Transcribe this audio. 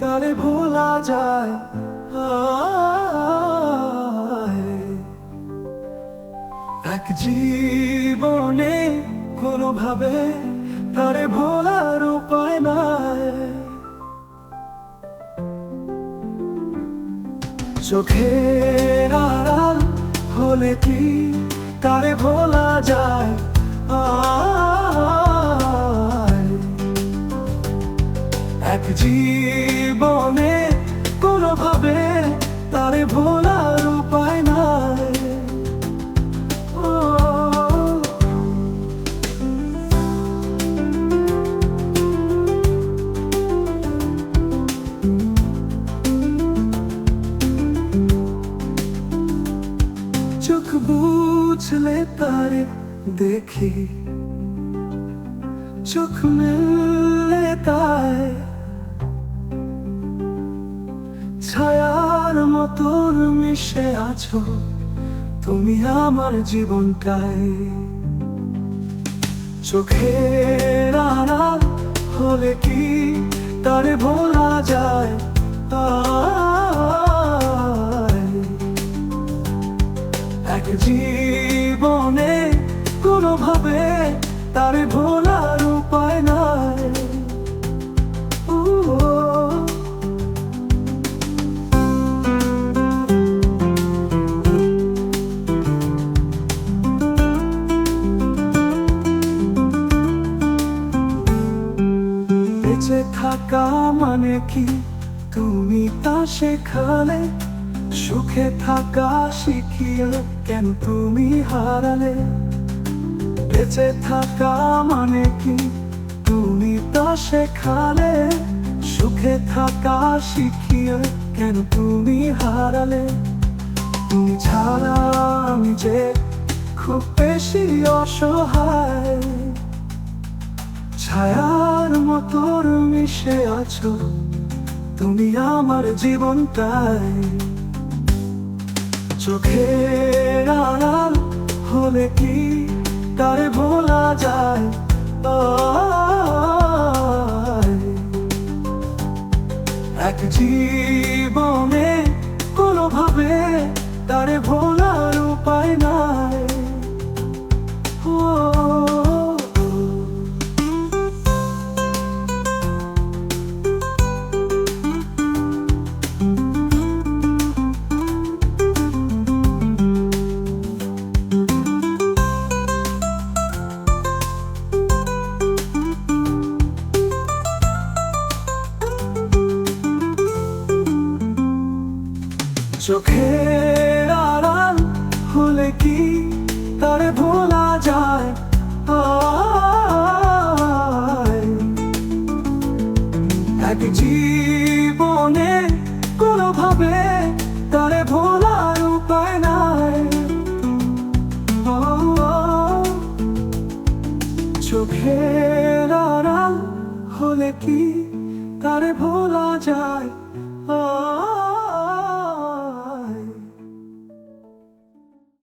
কারে ভোলা যায়? এক জীবনে কোনোভাবে তারে ভোলার উপায় নাই। চোখের আড়াল হলে কি তারে ভোলা যায়? এক জীবনে কোনোভাবে তারে ভোলার উপায় নাই। চোখ বুঝলে তারে দেখি, চোখ মেললে তাই ছায়ার মতন মিশে আছো তুমি আমার জীবনটাই। চোখের আড়াল হলে কি তারে ভোলা যায়? এক জীবনে কোনোভাবে তারে ভোলার উপায় নাই। বেঁচে থাকা মানে কি তুমি তা শেখালে, সুখে থাকা শিখিয়ে কেন তুমি হারালে? বেঁচে থাকা মানে কি তুমি তা শেখালে, সুখে থাকা শিখিয়ে কেন তুমি হারালে? তুমি ছাড়া আমি যে খুব বেশি অসহায়, ছায়ার মতন মিশে আছো তুমি আমার জীবনটাই। চোখের আড়াল হলে কি তারে ভোলা যায়? এক জীবনে কোনোভাবে তারে ভোলার উপায় নাই। চোখের আড়াল হলে কি তারে ভোলা যায়? এক জীবনে কোনোভাবে তারে ভোলার উপায় নাই। চোখের আড়াল হলে কি তারে ভোলা যায়?